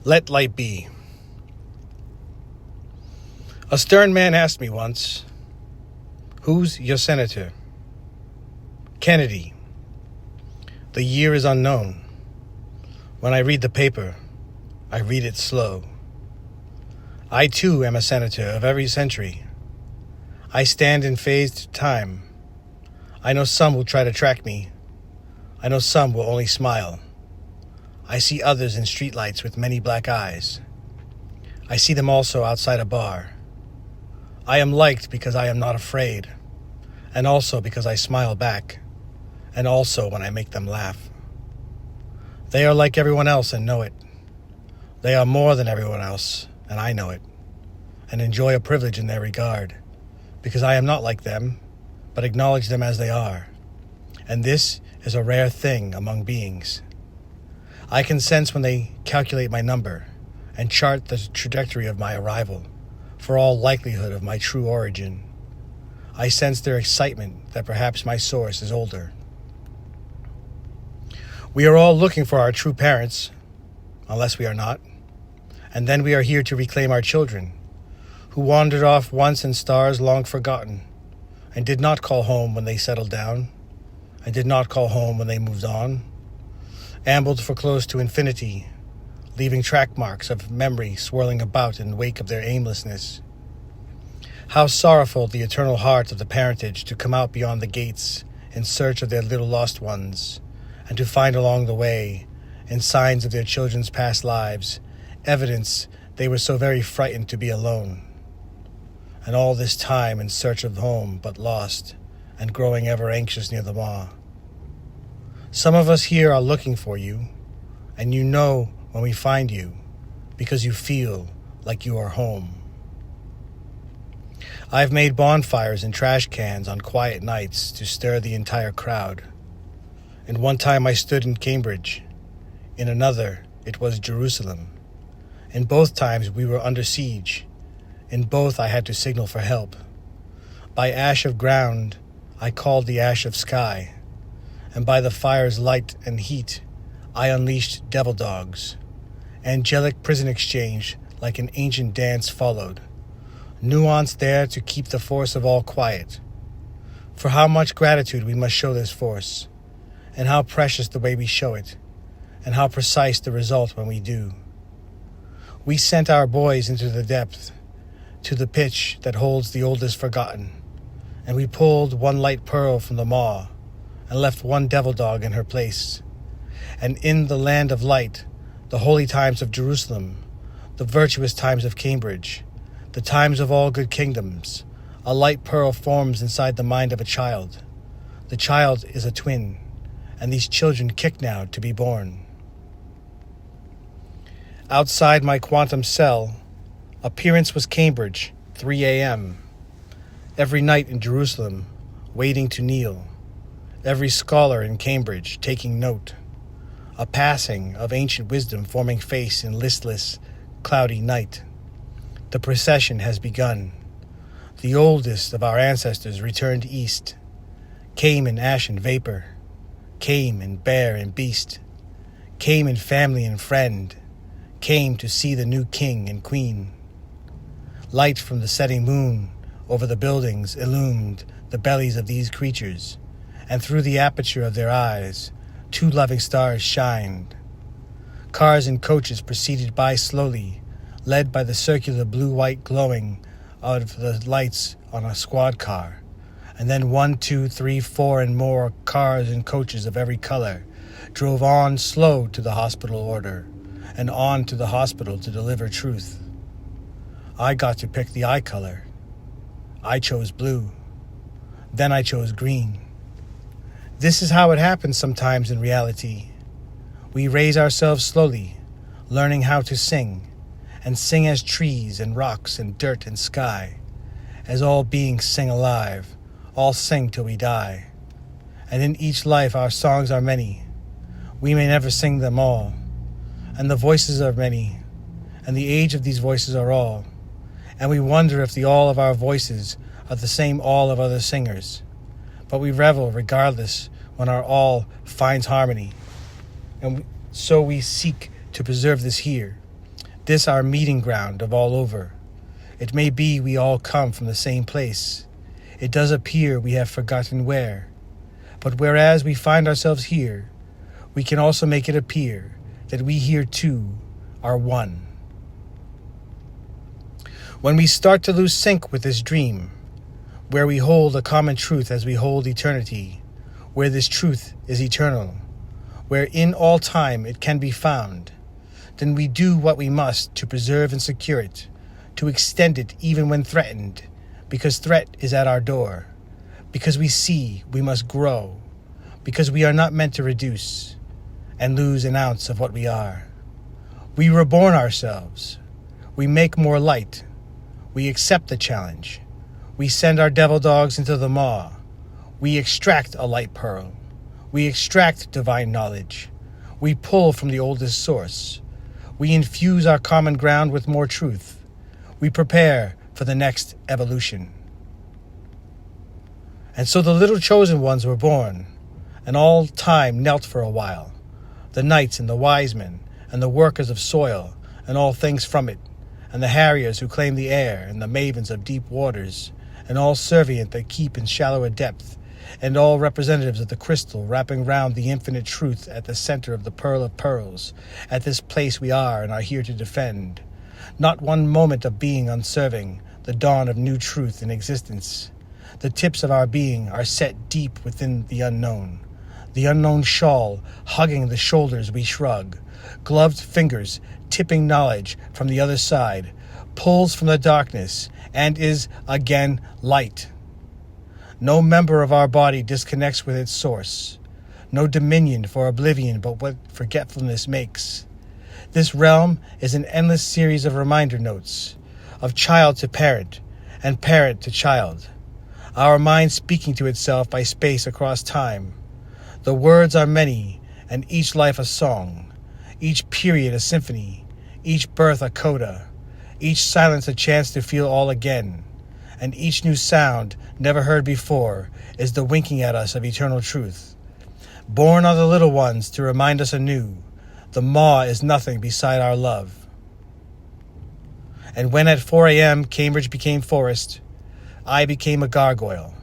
Let light be. A stern man asked me once, "Who's your senator?" Kennedy. The year is unknown. When I read the paper, I read it slow. I too am a senator of every century. I stand in phased time. I know some will try to track me. I know some will only smile. I see others in streetlights with many black eyes. I see them also outside a bar. I am liked because I am not afraid, and also because I smile back, and also when I make them laugh. They are like everyone else and know it. They are more than everyone else, and I know it, and enjoy a privilege in their regard, because I am not like them, but acknowledge them as they are. And this is a rare thing among beings. I can sense when they calculate my number and chart the trajectory of my arrival, for all likelihood of my true origin. I sense their excitement that perhaps my source is older. We are all looking for our true parents, unless we are not, and then we are here to reclaim our children, who wandered off once in stars long forgotten, and did not call home when they settled down, and did not call home when they moved on, ambled for close to infinity, leaving track marks of memory swirling about in the wake of their aimlessness. How sorrowful the eternal heart of the parentage to come out beyond the gates in search of their little lost ones, and to find along the way, in signs of their children's past lives, evidence they were so very frightened to be alone. And all this time in search of home, but lost, and growing ever anxious near the maw. Some of us here are looking for you, and you know when we find you, because you feel like you are home. I've made bonfires in trash cans on quiet nights to stir the entire crowd. And one time I stood in Cambridge. In another, it was Jerusalem. In both times we were under siege. In both I had to signal for help. By ash of ground, I called the ash of sky. And by the fire's light and heat, I unleashed devil dogs. Angelic prison exchange like an ancient dance followed. Nuance there to keep the force of all quiet. For how much gratitude we must show this force, and how precious the way we show it, and how precise the result when we do. We sent our boys into the depth, to the pitch that holds the oldest forgotten, and we pulled one light pearl from the maw, and left one devil dog in her place. And in the land of light, the holy times of Jerusalem, the virtuous times of Cambridge, the times of all good kingdoms, a light pearl forms inside the mind of a child. The child is a twin, and these children kick now to be born. Outside my quantum cell, appearance was Cambridge, 3 a.m. Every night in Jerusalem, waiting to kneel. Every scholar in Cambridge taking note. A passing of ancient wisdom forming face in listless, cloudy night. The procession has begun. The oldest of our ancestors returned east, came in ashen vapor, came in bear and beast, came in family and friend, came to see the new king and queen. Light from the setting moon over the buildings illumined the bellies of these creatures, and through the aperture of their eyes, 2 loving stars shined. Cars and coaches proceeded by slowly, led by the circular blue-white glowing of the lights on a squad car, and then 1, 2, 3, 4, and more cars and coaches of every color drove on slow to the hospital order, and on to the hospital to deliver truth. I got to pick the eye color. I chose blue. Then I chose green. This is how it happens sometimes in reality. We raise ourselves slowly, learning how to sing, and sing as trees and rocks and dirt and sky, as all beings sing alive, all sing till we die. And in each life our songs are many. We may never sing them all, and the voices are many, and the age of these voices are all, and we wonder if the all of our voices are the same all of other singers. But we revel regardless when our all finds harmony, and so we seek to preserve this here, this our meeting ground of all over. It may be we all come from the same place. It does appear we have forgotten where. But whereas we find ourselves here, we can also make it appear that we here too are one. When we start to lose sync with this dream, where we hold a common truth as we hold eternity, where this truth is eternal, where in all time it can be found, then we do what we must to preserve and secure it, to extend it even when threatened, because threat is at our door, because we see we must grow, because we are not meant to reduce and lose an ounce of what we are. We reborn ourselves. We make more light. We accept the challenge. We send our devil dogs into the maw. We extract a light pearl. We extract divine knowledge. We pull from the oldest source. We infuse our common ground with more truth. We prepare for the next evolution. And so the little chosen ones were born, and all time knelt for a while, the knights and the wise men, and the workers of soil, and all things from it, and the harriers who claim the air, and the mavens of deep waters, and all servient that keep in shallower depth, and all representatives of the crystal wrapping round the infinite truth at the center of the pearl of pearls. At this place we are and are here to defend. Not one moment of being unserving, the dawn of new truth in existence. The tips of our being are set deep within the unknown shawl hugging the shoulders we shrug, gloved fingers tipping knowledge from the other side, pulls from the darkness and is again light. No member of our body disconnects with its source, no dominion for oblivion but what forgetfulness makes. This realm is an endless series of reminder notes, of child to parent and parent to child, our mind speaking to itself by space across time. The words are many, and each life a song, each period a symphony, each birth a coda, each silence a chance to feel all again, and each new sound, never heard before, is the winking at us of eternal truth. Born are the little ones to remind us anew, the maw is nothing beside our love. And when at 4 a.m. Cambridge became forest, I became a gargoyle,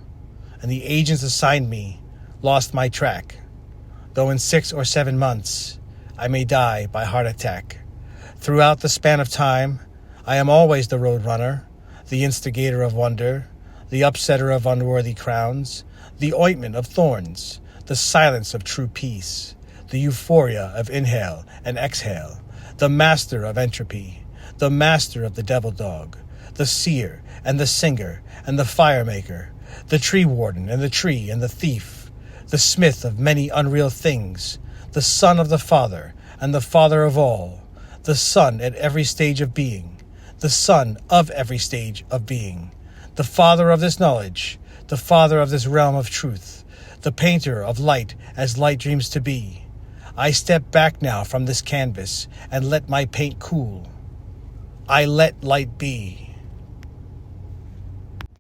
and the agents assigned me lost my track, though in 6 or 7 months I may die by heart attack. Throughout the span of time, I am always the road runner, the instigator of wonder, the upsetter of unworthy crowns, the ointment of thorns, the silence of true peace, the euphoria of inhale and exhale, the master of entropy, the master of the devil dog, the seer and the singer and the fire maker, the tree warden and the tree and the thief, the smith of many unreal things, the son of the Father and the Father of all, the Son at every stage of being, the Son of every stage of being, the Father of this knowledge, the Father of this realm of truth, the painter of light as light dreams to be. I step back now from this canvas and let my paint cool. I let light be.